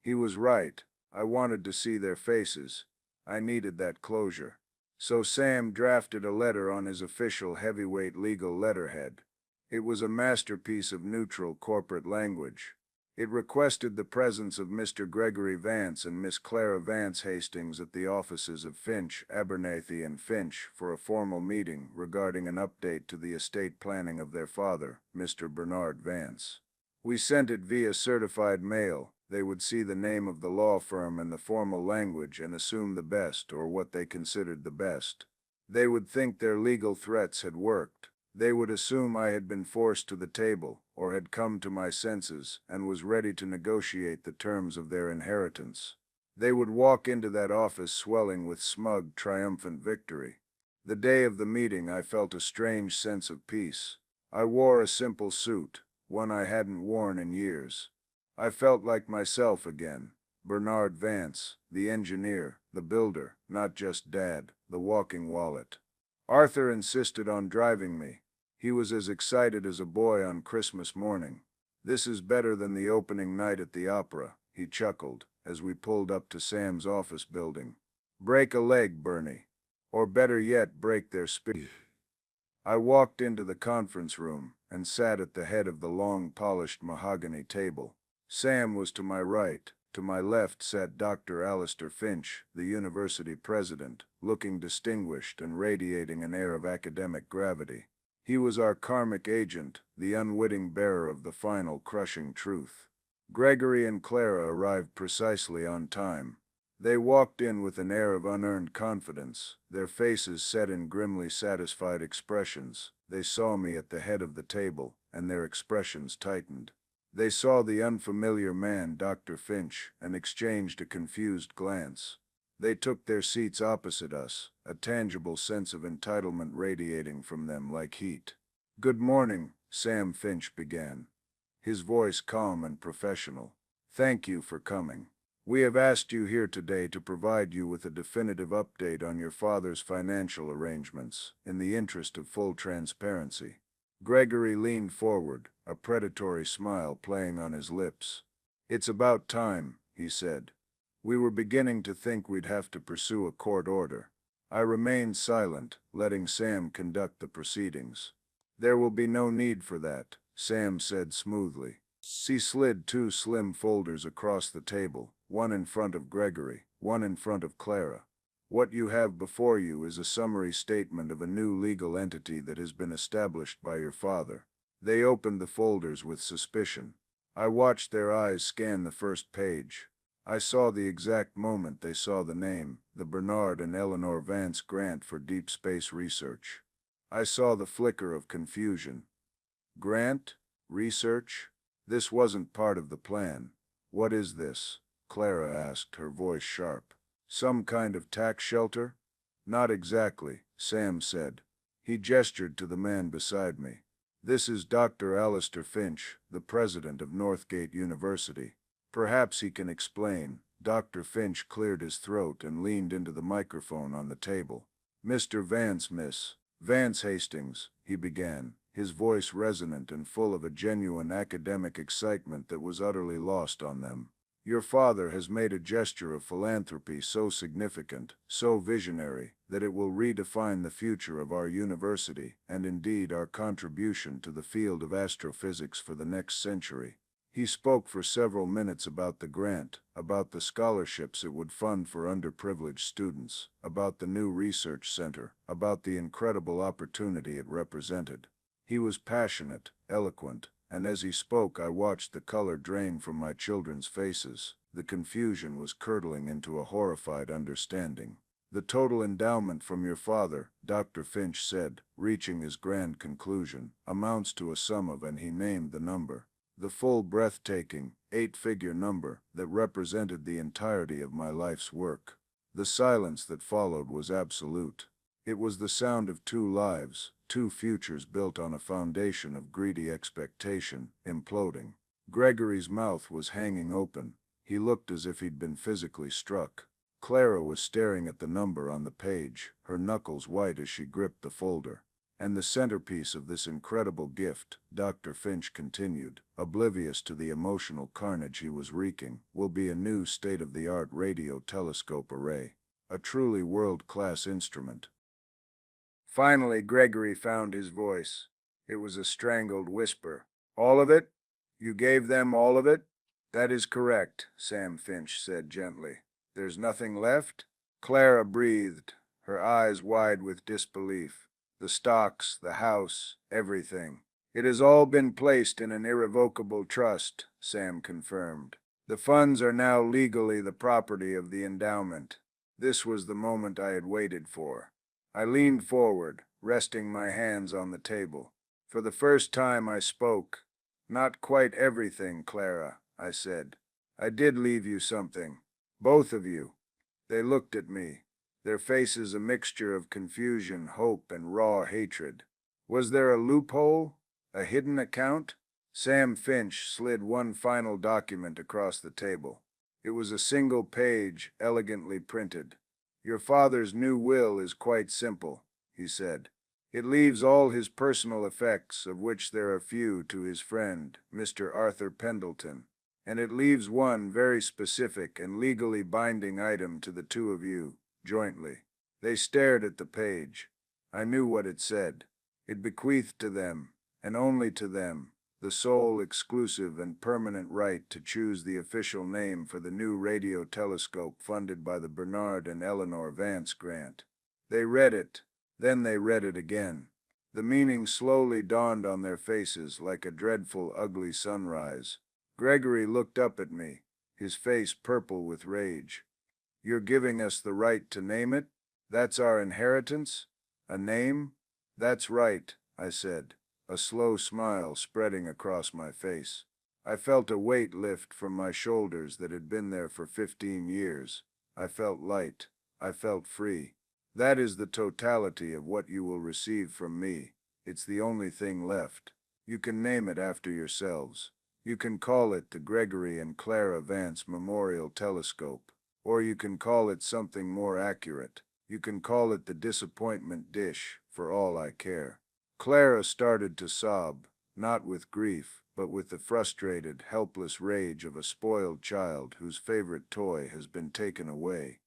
He was right. I wanted to see their faces. I needed that closure. So Sam drafted a letter on his official heavyweight legal letterhead. It was a masterpiece of neutral corporate language. It requested the presence of Mr. Gregory Vance and Miss Clara Vance Hastings at the offices of Finch, Abernathy, and Finch for a formal meeting regarding an update to the estate planning of their father, Mr. Bernard Vance. We sent it via certified mail. They would see the name of the law firm and the formal language and assume the best, or what they considered the best. They would think their legal threats had worked. They would assume I had been forced to the table, or had come to my senses, and was ready to negotiate the terms of their inheritance. They would walk into that office swelling with smug, triumphant victory. The day of the meeting I felt a strange sense of peace. I wore a simple suit, one I hadn't worn in years. I felt like myself again, Bernard Vance, the engineer, the builder, not just Dad, the walking wallet. Arthur insisted on driving me. He was as excited as a boy on Christmas morning. "This is better than the opening night at the opera," he chuckled, as we pulled up to Sam's office building. "Break a leg, Bernie. Or better yet, break their spirit." I walked into the conference room and sat at the head of the long, polished mahogany table. Sam was to my right. To my left sat Dr. Alistair Finch, the university president, looking distinguished and radiating an air of academic gravity. He was our karmic agent, the unwitting bearer of the final crushing truth. Gregory and Clara arrived precisely on time. They walked in with an air of unearned confidence, their faces set in grimly satisfied expressions. They saw me at the head of the table, and their expressions tightened. They saw the unfamiliar man, Dr. Finch, and exchanged a confused glance. They took their seats opposite us, a tangible sense of entitlement radiating from them like heat. "Good morning," Sam Finch began, his voice calm and professional. "Thank you for coming. We have asked you here today to provide you with a definitive update on your father's financial arrangements, in the interest of full transparency." Gregory leaned forward, a predatory smile playing on his lips. "It's about time," he said. "We were beginning to think we'd have to pursue a court order." I remained silent, letting Sam conduct the proceedings. "There will be no need for that," Sam said smoothly. He slid two slim folders across the table, one in front of Gregory, one in front of Clara. What you have before you is a summary statement of a new legal entity that has been established by your father." They opened the folders with suspicion. I watched their eyes scan the first page. I saw the exact moment they saw the name, the Bernard and Eleanor Vance Grant for Deep Space Research. I saw the flicker of confusion. Grant? Research? This wasn't part of the plan. "What is this?" Clara asked, her voice sharp. "Some kind of tax shelter?" "Not exactly," Sam said. He gestured to the man beside me. "This is Dr. Alistair Finch, the president of Northgate University. Perhaps he can explain." Dr. Finch cleared his throat and leaned into the microphone on the table. "Mr. Vance, Miss Vance Hastings," he began, his voice resonant and full of a genuine academic excitement that was utterly lost on them. "Your father has made a gesture of philanthropy so significant, so visionary, that it will redefine the future of our university, and indeed our contribution to the field of astrophysics for the next century." He spoke for several minutes about the grant, about the scholarships it would fund for underprivileged students, about the new research center, about the incredible opportunity it represented. He was passionate, eloquent, and as he spoke I watched the color drain from my children's faces. The confusion was curdling into a horrified understanding. "The total endowment from your father," Dr. Finch said, reaching his grand conclusion, "amounts to a sum of," and he named the number. The full, breathtaking, 8-figure number that represented the entirety of my life's work. The silence that followed was absolute. It was the sound of two lives, two futures built on a foundation of greedy expectation, imploding. Gregory's mouth was hanging open. He looked as if he'd been physically struck. Clara was staring at the number on the page, her knuckles white as she gripped the folder. "And the centerpiece of this incredible gift," Dr. Finch continued, oblivious to the emotional carnage he was wreaking, "will be a new state-of-the-art radio telescope array. A truly world-class instrument." Finally, Gregory found his voice. It was a strangled whisper. "All of it? You gave them all of it?" "That is correct," Sam Finch said gently. "There's nothing left?" Clara breathed, her eyes wide with disbelief. "The stocks, the house, everything. It has all been placed in an irrevocable trust," Sam confirmed. "The funds are now legally the property of the endowment." This was the moment I had waited for. I leaned forward, resting my hands on the table. For the first time I spoke. "Not quite everything, Clara," I said. "I did leave you something. Both of you." They looked at me, their faces a mixture of confusion, hope, and raw hatred. Was there a loophole? A hidden account? Sam Finch slid one final document across the table. It was a single page, elegantly printed. "Your father's new will is quite simple," he said. "It leaves all his personal effects, of which there are few, to his friend, Mr. Arthur Pendleton. And it leaves one very specific and legally binding item to the two of you, jointly." They stared at the page. I knew what it said. It bequeathed to them, and only to them, the sole, exclusive, and permanent right to choose the official name for the new radio telescope funded by the Bernard and Eleanor Vance Grant. They read it. Then they read it again. The meaning slowly dawned on their faces like a dreadful, ugly sunrise. Gregory looked up at me, his face purple with rage. "You're giving us the right to name it? That's our inheritance? A name?" "That's right," I said, a slow smile spreading across my face. I felt a weight lift from my shoulders that had been there for 15 years. I felt light. I felt free. "That is the totality of what you will receive from me. It's the only thing left. You can name it after yourselves. You can call it the Gregory and Clara Vance Memorial Telescope. Or you can call it something more accurate. You can call it the Disappointment Dish, for all I care." Clara started to sob, not with grief, but with the frustrated, helpless rage of a spoiled child whose favorite toy has been taken away.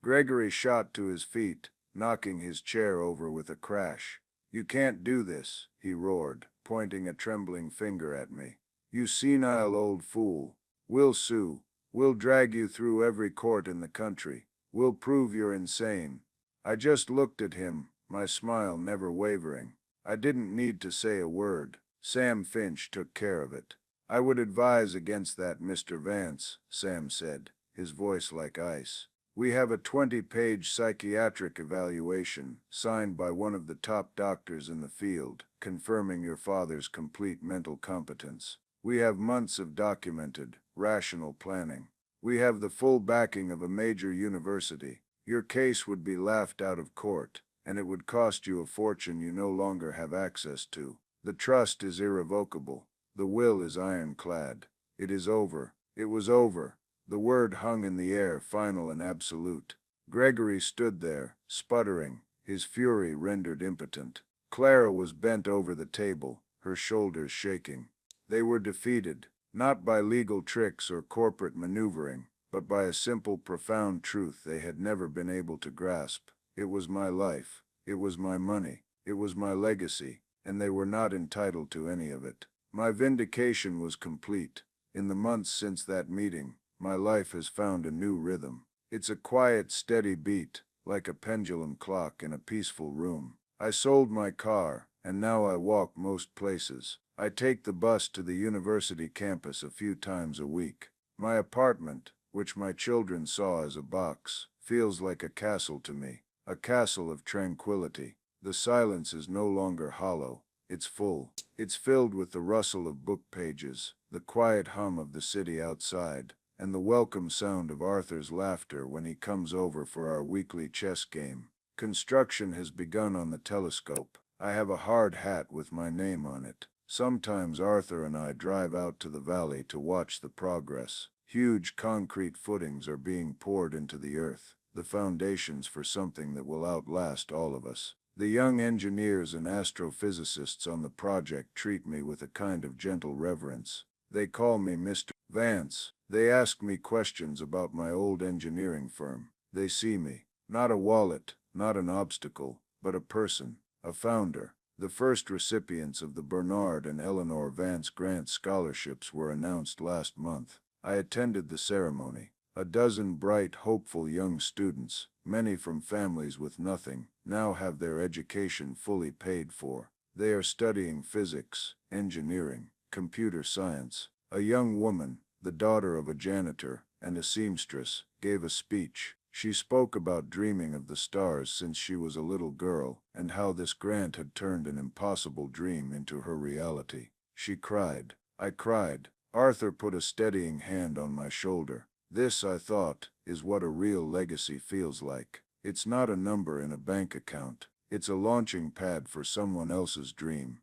Gregory shot to his feet, knocking his chair over with a crash. "You can't do this," he roared, pointing a trembling finger at me. "You senile old fool. We'll sue. We'll drag you through every court in the country. We'll prove you're insane." I just looked at him, my smile never wavering. I didn't need to say a word. Sam Finch took care of it. "I would advise against that, Mr. Vance," Sam said, his voice like ice. "We have a 20-page psychiatric evaluation, signed by one of the top doctors in the field, confirming your father's complete mental competence. We have months of documented, rational planning. We have the full backing of a major university. Your case would be laughed out of court, and it would cost you a fortune you no longer have access to. The trust is irrevocable. The will is ironclad. It is over. It was over." The word hung in the air, final and absolute. Gregory stood there, sputtering, his fury rendered impotent. Clara was bent over the table, her shoulders shaking. They were defeated, not by legal tricks or corporate maneuvering, but by a simple, profound truth they had never been able to grasp. It was my life. It was my money. It was my legacy, and they were not entitled to any of it. My vindication was complete. In the months since that meeting, my life has found a new rhythm. It's a quiet, steady beat, like a pendulum clock in a peaceful room. I sold my car, and now I walk most places. I take the bus to the university campus a few times a week. My apartment, which my children saw as a box, feels like a castle to me, a castle of tranquility. The silence is no longer hollow. It's full. It's filled with the rustle of book pages, the quiet hum of the city outside, and the welcome sound of Arthur's laughter when he comes over for our weekly chess game. Construction has begun on the telescope. I have a hard hat with my name on it. Sometimes Arthur and I drive out to the valley to watch the progress. Huge concrete footings are being poured into the earth, the foundations for something that will outlast all of us. The young engineers and astrophysicists on the project treat me with a kind of gentle reverence. They call me Mr. Vance. They ask me questions about my old engineering firm. They see me, not a wallet, not an obstacle, but a person, a founder. The first recipients of the Bernard and Eleanor Vance Grant scholarships were announced last month. I attended the ceremony. A dozen bright, hopeful young students, many from families with nothing, now have their education fully paid for. They are studying physics, engineering, computer science. A young woman, the daughter of a janitor and a seamstress, gave a speech. She spoke about dreaming of the stars since she was a little girl, and how this grant had turned an impossible dream into her reality. She cried. I cried. Arthur put a steadying hand on my shoulder. This, I thought, is what a real legacy feels like. It's not a number in a bank account. It's a launching pad for someone else's dream.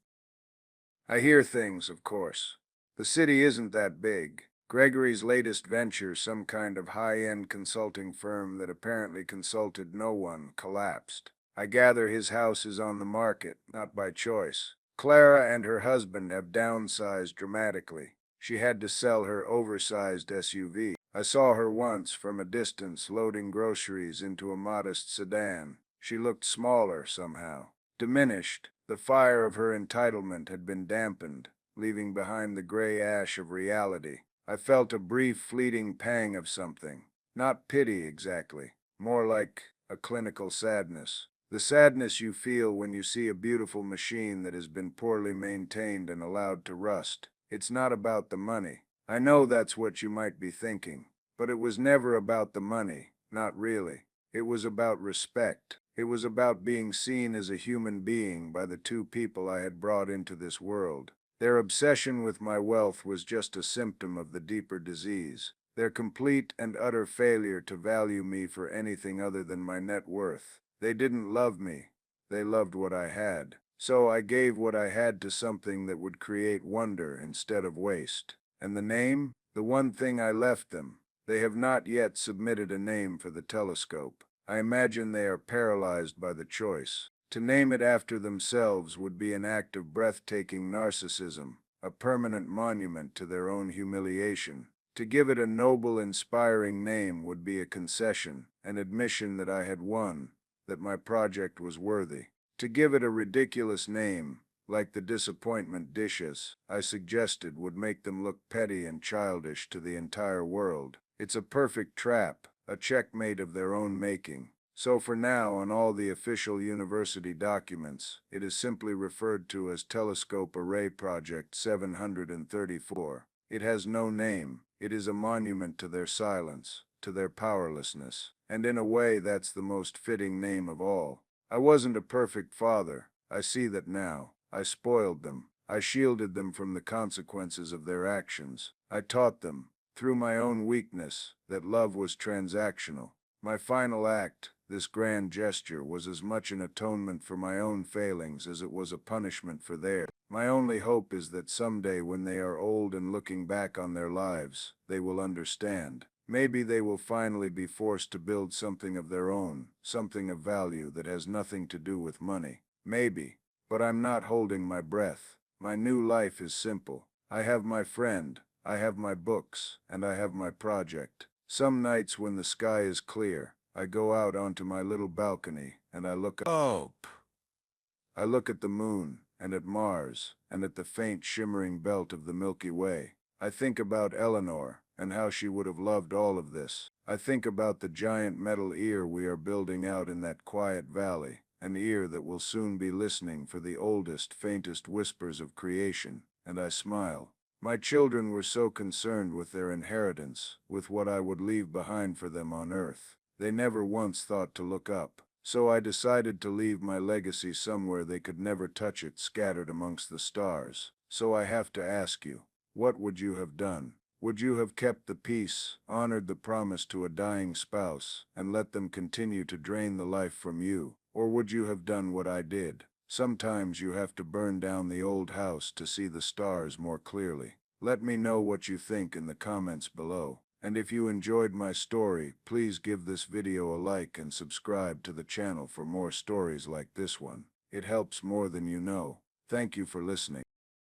I hear things, of course. The city isn't that big. Gregory's latest venture, some kind of high-end consulting firm that apparently consulted no one, collapsed. I gather his house is on the market, not by choice. Clara and her husband have downsized dramatically. She had to sell her oversized SUV. I saw her once from a distance loading groceries into a modest sedan. She looked smaller somehow, diminished. The fire of her entitlement had been dampened, leaving behind the gray ash of reality. I felt a brief, fleeting pang of something. Not pity exactly, more like a clinical sadness. The sadness you feel when you see a beautiful machine that has been poorly maintained and allowed to rust. It's not about the money. I know that's what you might be thinking. But it was never about the money, not really. It was about respect. It was about being seen as a human being by the two people I had brought into this world. Their obsession with my wealth was just a symptom of the deeper disease. Their complete and utter failure to value me for anything other than my net worth. They didn't love me. They loved what I had. So I gave what I had to something that would create wonder instead of waste. And the name? The one thing I left them. They have not yet submitted a name for the telescope. I imagine they are paralyzed by the choice. To name it after themselves would be an act of breathtaking narcissism, a permanent monument to their own humiliation. To give it a noble, inspiring name would be a concession, an admission that I had won, that my project was worthy. To give it a ridiculous name, like the disappointment dishes, I suggested would make them look petty and childish to the entire world. It's a perfect trap, a checkmate of their own making. So for now, on all the official university documents, it is simply referred to as Telescope Array Project 734. It has no name. It is a monument to their silence, to their powerlessness. And in a way, that's the most fitting name of all. I wasn't a perfect father. I see that now. I spoiled them. I shielded them from the consequences of their actions. I taught them, through my own weakness, that love was transactional. My final act, this grand gesture, was as much an atonement for my own failings as it was a punishment for theirs. My only hope is that someday, when they are old and looking back on their lives, they will understand. Maybe they will finally be forced to build something of their own, something of value that has nothing to do with money. Maybe. But I'm not holding my breath. My new life is simple. I have my friend, I have my books, and I have my project. Some nights when the sky is clear, I go out onto my little balcony and I look up. I look at the moon, and at Mars, and at the faint shimmering belt of the Milky Way. I think about Eleanor, and how she would have loved all of this. I think about the giant metal ear we are building out in that quiet valley, an ear that will soon be listening for the oldest, faintest whispers of creation, and I smile. My children were so concerned with their inheritance, with what I would leave behind for them on Earth. They never once thought to look up. So I decided to leave my legacy somewhere they could never touch it, scattered amongst the stars. So I have to ask you, what would you have done? Would you have kept the peace, honored the promise to a dying spouse, and let them continue to drain the life from you? Or would you have done what I did? Sometimes you have to burn down the old house to see the stars more clearly. Let me know what you think in the comments below. And if you enjoyed my story, please give this video a like and subscribe to the channel for more stories like this one. It helps more than you know. Thank you for listening.